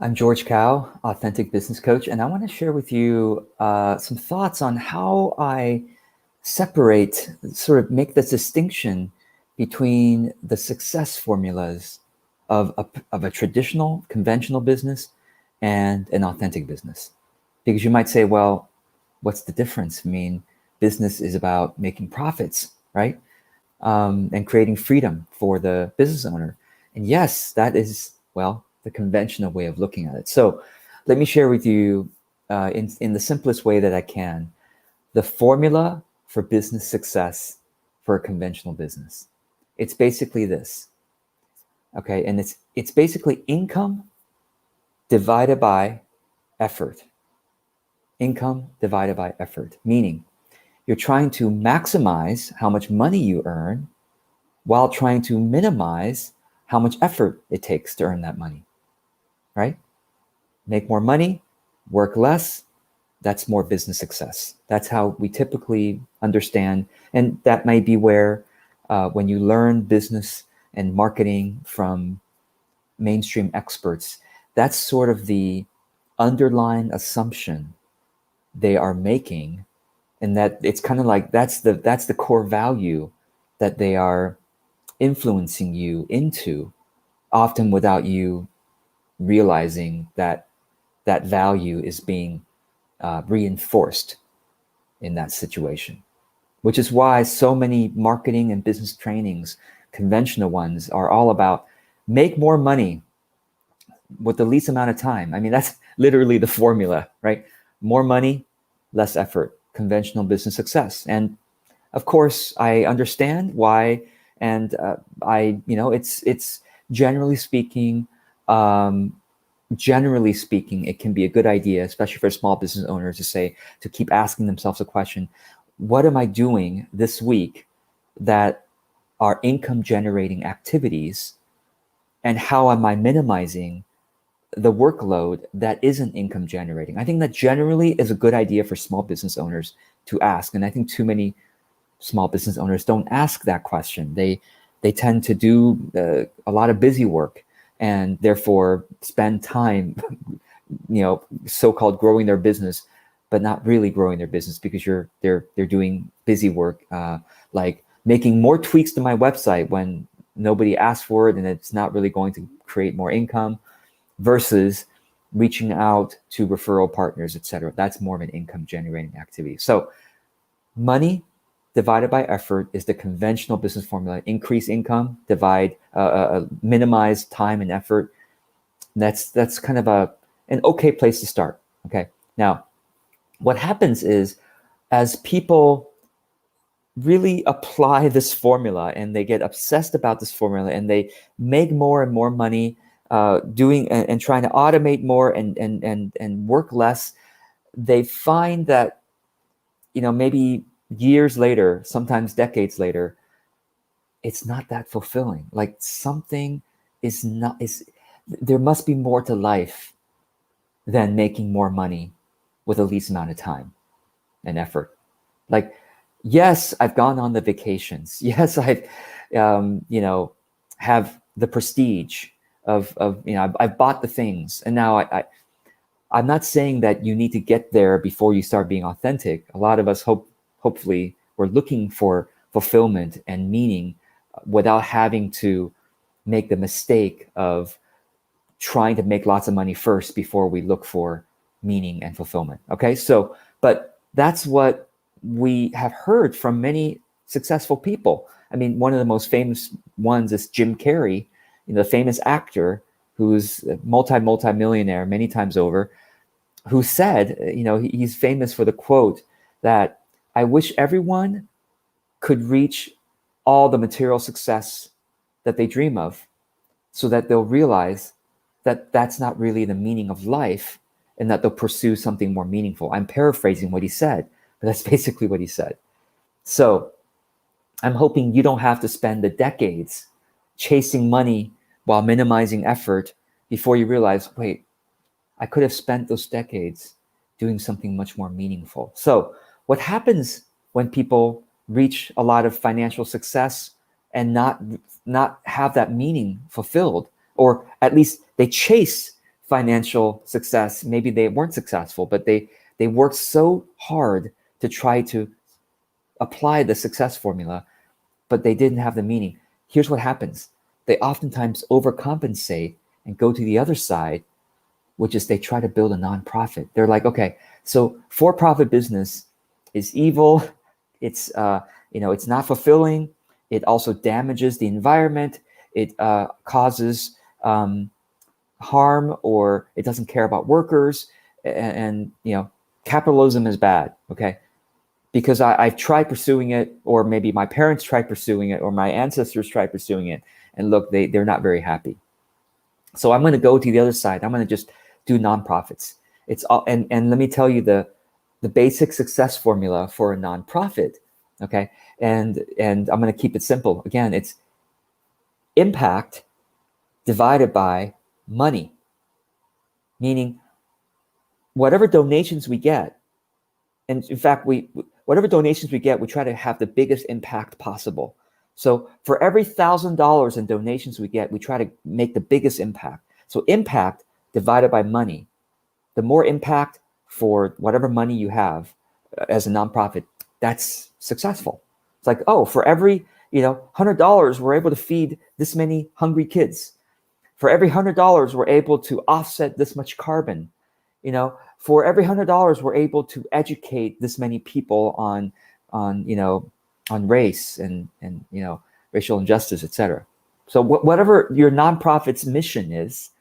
I'm George Kao, Authentic Business Coach, and I want to share with you some thoughts on how I separate, sort of make this distinction between the success formulas of a traditional, conventional business and an authentic business. Because you might say, well, what's the difference? I mean, business is about making profits, right? And creating freedom for the business owner. And yes, that is, well, the conventional way of looking at it. So let me share with you in the simplest way that I can, the formula for business success for a conventional business. It's basically this, okay? And it's basically income divided by effort. Income divided by effort, meaning you're trying to maximize how much money you earn while trying to minimize how much effort it takes to earn that money, right? Make more money, work less, that's more business success. That's how we typically understand. And that might be where, when you learn business and marketing from mainstream experts, that's sort of the underlying assumption they are making. And that it's kind of like that's the core value that they are influencing you into, often without you realizing that that value is being reinforced in that situation, which is why so many marketing and business trainings, conventional ones, are all about make more money with the least amount of time. I mean, that's literally the formula, right? More money, less effort, conventional business success. And of course, I understand why, and it's generally speaking, it can be a good idea, especially for small business owners, to keep asking themselves the question, what am I doing this week that are income generating activities, and how am I minimizing the workload that isn't income generating? I think that generally is a good idea for small business owners to ask. And I think too many small business owners don't ask that question. They tend to do a lot of busy work and therefore spend time, so-called growing their business, but not really growing their business, because they're doing busy work, like making more tweaks to my website when nobody asked for it and it's not really going to create more income, versus reaching out to referral partners, etc. That's more of an income generating activity. So money divided by effort is the conventional business formula. Increase income, minimize time and effort. That's kind of an okay place to start. Okay. Now, what happens is, as people really apply this formula and they get obsessed about this formula and they make more and more money, doing and trying to automate more and work less, they find that, maybe years later, sometimes decades later, it's not that fulfilling. Like something there must be more to life than making more money with the least amount of time and effort. Like, yes, I've gone on the vacations. Yes, I've, have the prestige of I've bought the things, and now I'm not saying that you need to get there before you start being authentic. A lot of us hopefully we're looking for fulfillment and meaning without having to make the mistake of trying to make lots of money first before we look for meaning and fulfillment. Okay, so but that's what we have heard from many successful people. I mean, one of the most famous ones is Jim Carrey, the famous actor who's a multi-millionaire many times over, who said, he's famous for the quote that, I wish everyone could reach all the material success that they dream of, so that they'll realize that that's not really the meaning of life, and that they'll pursue something more meaningful. I'm paraphrasing what he said, but that's basically what he said. So I'm hoping you don't have to spend the decades chasing money while minimizing effort before you realize, wait, I could have spent those decades doing something much more meaningful. So what happens when people reach a lot of financial success and not have that meaning fulfilled, or at least they chase financial success. Maybe they weren't successful, but they worked so hard to try to apply the success formula, but they didn't have the meaning. Here's what happens. They oftentimes overcompensate and go to the other side, which is they try to build a nonprofit. They're like, okay, so for-profit business is evil. It's it's not fulfilling. It also damages the environment. It causes harm, or it doesn't care about workers. And capitalism is bad. Okay, because I've tried pursuing it, or maybe my parents tried pursuing it, or my ancestors tried pursuing it, and look, they're not very happy. So I'm going to go to the other side. I'm going to just do nonprofits. It's all, and let me tell you the basic success formula for a nonprofit. Okay, and I'm going to keep it simple. Again, it's impact divided by money, meaning whatever donations we get, and in fact, whatever donations we get, we try to have the biggest impact possible. So for every $1,000 in donations we get, we try to make the biggest impact. So impact divided by money. The more impact for whatever money you have as a nonprofit, that's successful. It's like, oh, for every $100, we're able to feed this many hungry kids. For every $100, we're able to offset this much carbon. For every $100, we're able to educate this many people on race and racial injustice, etc. So whatever your nonprofit's mission is,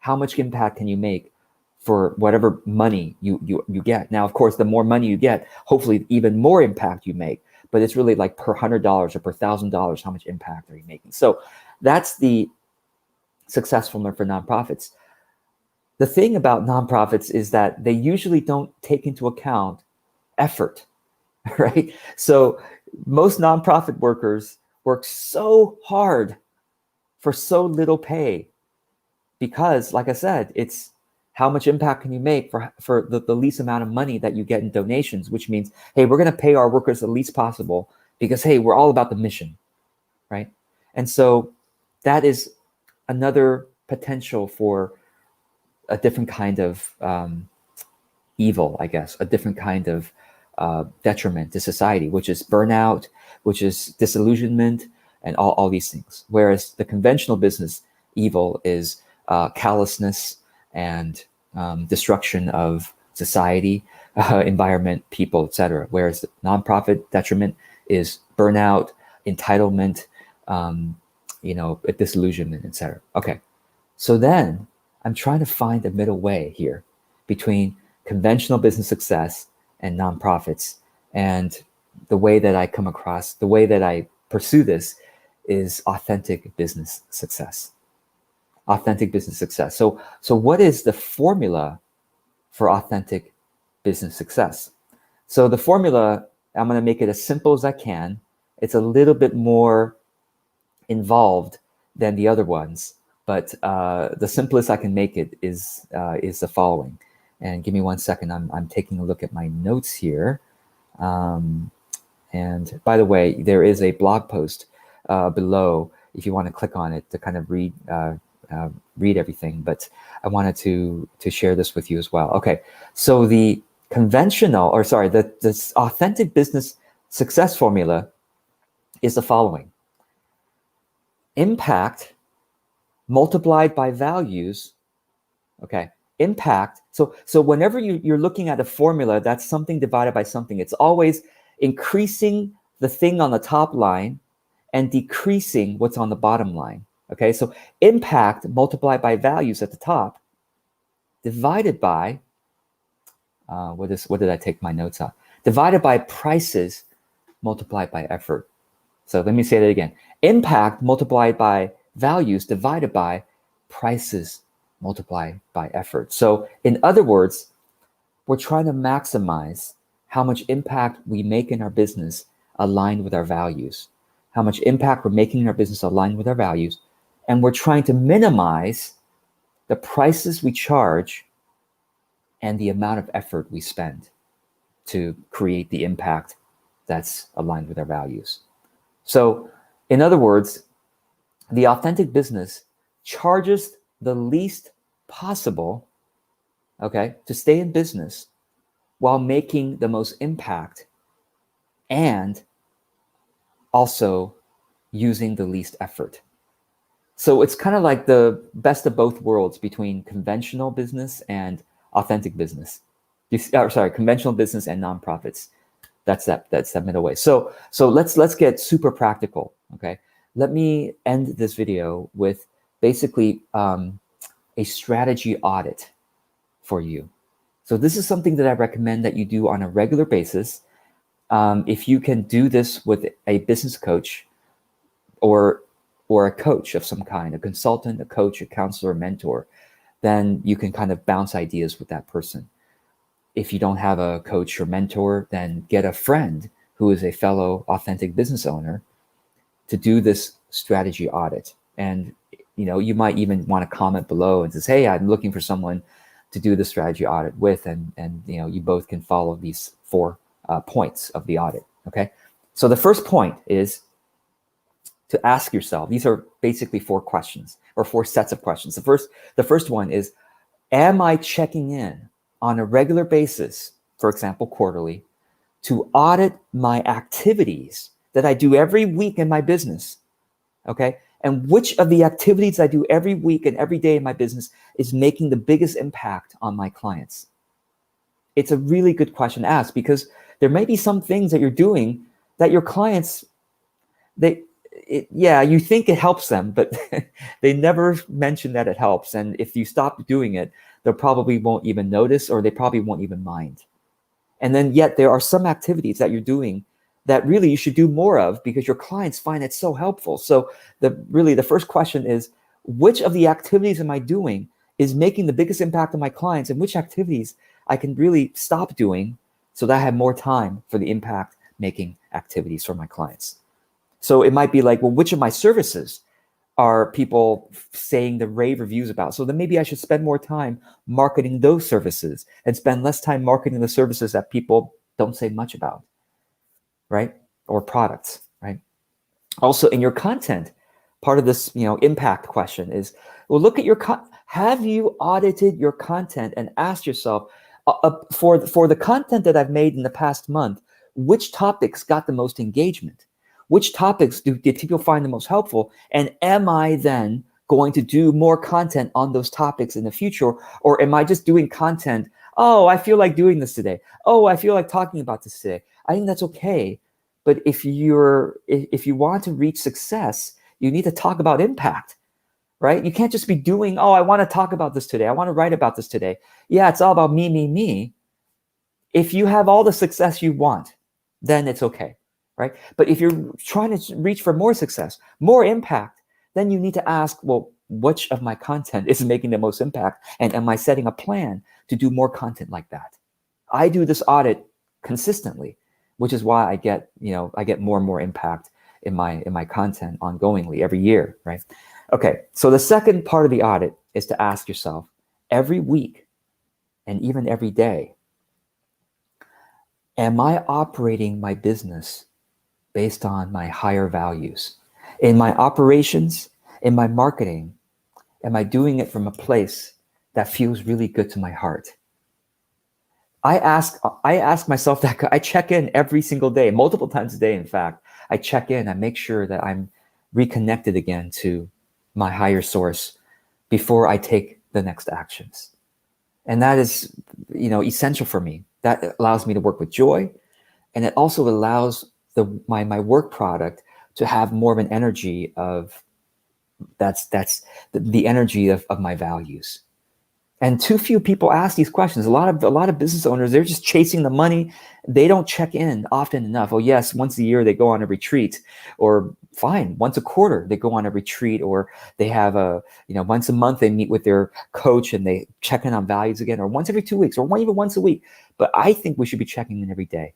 how much impact can you make for whatever money you get? Now, of course, the more money you get, hopefully even more impact you make. But it's really like per $100 or per $1,000, how much impact are you making? So that's the success formula for nonprofits. The thing about nonprofits is that they usually don't take into account effort, right? So most nonprofit workers work so hard for so little pay because, like I said, it's how much impact can you make for the least amount of money that you get in donations, which means, hey, we're going to pay our workers the least possible because, hey, we're all about the mission, right? And so that is another potential for a different kind of evil, I guess, a different kind of detriment to society, which is burnout, which is disillusionment, and all these things. Whereas the conventional business evil is callousness and destruction of society, environment, people, etc. Whereas the nonprofit detriment is burnout, entitlement, disillusionment, etc. Okay, so then I'm trying to find a middle way here between conventional business success and nonprofits. And the way that I come across, the way that I pursue this is authentic business success. Authentic business success. So what is the formula for authentic business success? So the formula, I'm going to make it as simple as I can. It's a little bit more involved than the other ones, but the simplest I can make it is the following. And give me 1 second. I'm taking a look at my notes here. And by the way, there is a blog post below if you want to click on it to kind of read everything. But I wanted to share this with you as well. Okay, so the this authentic business success formula is the following: impact multiplied by values. Okay, impact. So whenever you're looking at a formula, that's something divided by something. It's always increasing the thing on the top line and decreasing what's on the bottom line. Okay, so impact multiplied by values at the top, divided by what did I take my notes on? Divided by prices multiplied by effort. So let me say that again: impact multiplied by values divided by prices multiplied by effort. So in other words, we're trying to maximize how much impact we make in our business aligned with our values, how much impact we're making in our business aligned with our values, and we're trying to minimize the prices we charge and the amount of effort we spend to create the impact that's aligned with our values. So in other words, the authentic business charges the least possible, okay, to stay in business while making the most impact and also using the least effort. So it's kind of like the best of both worlds between conventional business and authentic business. Conventional business and nonprofits. That's that middle way. So let's get super practical. Okay, let me end this video with basically a strategy audit for you. So this is something that I recommend that you do on a regular basis. If you can do this with a business coach or a coach of some kind, a consultant, a coach, a counselor, a mentor, then you can kind of bounce ideas with that person. If you don't have a coach or mentor, then get a friend who is a fellow authentic business owner to do this strategy audit. And you might even want to comment below and says, hey, I'm looking for someone to do the strategy audit with, and you both can follow these 4 points of the audit. Okay, so the first point is to ask yourself. These are basically 4 questions or 4 sets of questions. The first one is, am I checking in on a regular basis, for example, quarterly, to audit my activities that I do every week in my business? Okay, and which of the activities I do every week and every day in my business is making the biggest impact on my clients? It's a really good question to ask, because there may be some things that you're doing that your clients, you think it helps them, but they never mention that it helps. And if you stop doing it, they probably won't even notice, or they probably won't even mind. And then yet there are some activities that you're doing that really you should do more of, because your clients find it so helpful. So the first question is, which of the activities am I doing is making the biggest impact on my clients, and which activities I can really stop doing so that I have more time for the impact making activities for my clients. So it might be like, well, which of my services are people saying the rave reviews about? So then maybe I should spend more time marketing those services and spend less time marketing the services that people don't say much about, right? Or products, right? Also, in your content, part of this, impact question is, well, look at have you audited your content and asked yourself, for the content that I've made in the past month, which topics got the most engagement? Which topics did people find the most helpful? And am I then going to do more content on those topics in the future? Or am I just doing content? Oh, I feel like doing this today. Oh, I feel like talking about this today. I think that's okay. But if you want to reach success, you need to talk about impact, right? You can't just be doing, oh, I want to talk about this today. I want to write about this today. Yeah, it's all about me, me, me. If you have all the success you want, then it's okay. Right? But if you're trying to reach for more success, more impact, then you need to ask, well, which of my content is making the most impact? And am I setting a plan to do more content like that? I do this audit consistently, which is why I get more and more impact in my content ongoingly every year, right? Okay, so the second part of the audit is to ask yourself every week and even every day, am I operating my business based on my higher values? In my operations, in my marketing, am I doing it from a place that feels really good to my heart? I ask myself that. I check in every single day, multiple times a day. In fact, I check in. I make sure that I'm reconnected again to my higher source before I take the next actions. And that is, essential for me. That allows me to work with joy, and it also allows my work product to have more of an energy of that's the energy of my values. And too few people ask these questions. A lot of business owners, they're just chasing the money. They don't check in often enough. Oh yes, once a year they go on a retreat, or fine, once a quarter they go on a retreat, or they have once a month they meet with their coach and they check in on values again, or once every 2 weeks, or even once a week. But I think we should be checking in every day,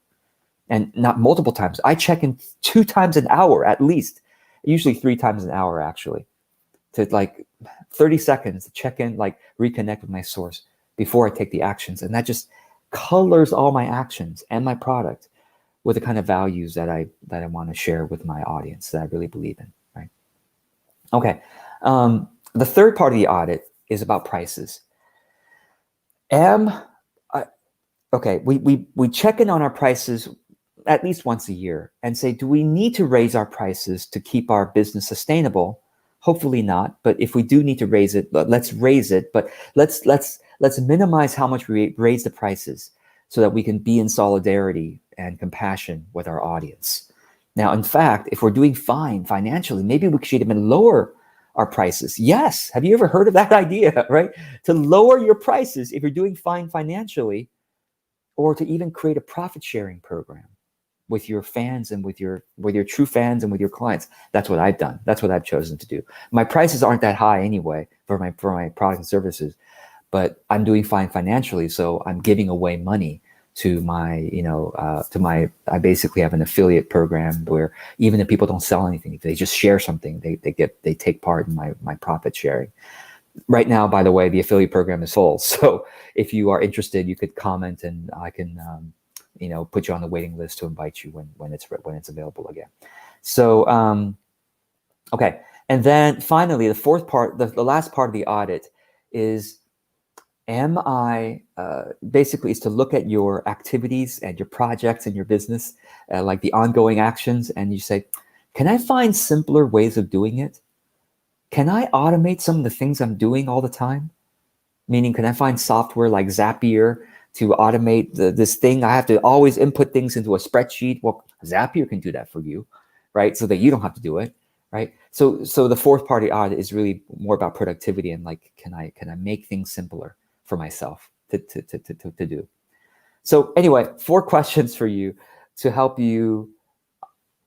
and not multiple times. I check in 2 times an hour at least, usually 3 times an hour actually, to 30 seconds to check in, reconnect with my source before I take the actions. And that just colors all my actions and my product with the kind of values that I want to share with my audience, that I really believe in, right? Okay. The third part of the audit is about prices. We check in on our prices at least once a year and say, do we need to raise our prices to keep our business sustainable? Hopefully not, but if we do need to raise it, let's raise it. But let's minimize how much we raise the prices so that we can be in solidarity and compassion with our audience. Now, in fact, if we're doing fine financially, maybe we should even lower our prices. Yes. Have you ever heard of that idea, right? To lower your prices if you're doing fine financially, or to even create a profit sharing program with your fans and with your true fans and with your clients. That's what I've done. That's what I've chosen to do. My prices aren't that high anyway for my products and services, but I'm doing fine financially, so I'm giving away money to my, I basically have an affiliate program where even if people don't sell anything, if they just share something, they take part in my profit sharing. Right now, by the way, the affiliate program is full. So if you are interested, you could comment and I can, put you on the waiting list to invite you when it's available again. So, okay. And then finally, the fourth part, the last part of the audit is, basically is to look at your activities and your projects and your business, like the ongoing actions. And you say, can I find simpler ways of doing it? Can I automate some of the things I'm doing all the time? Meaning, can I find software like Zapier to automate this thing? I have to always input things into a spreadsheet. Well, Zapier can do that for you, right? So that you don't have to do it, right? So the fourth party audit is really more about productivity and like, can I make things simpler for myself to do? So anyway, 4 questions for you to help you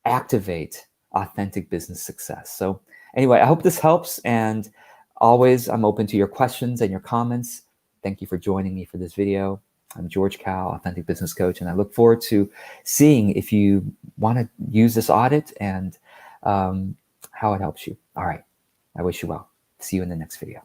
activate authentic business success. So anyway, I hope this helps, and always I'm open to your questions and your comments. Thank you for joining me for this video. I'm George Kao, Authentic Business Coach, and I look forward to seeing if you want to use this audit and how it helps you. All right. I wish you well. See you in the next video.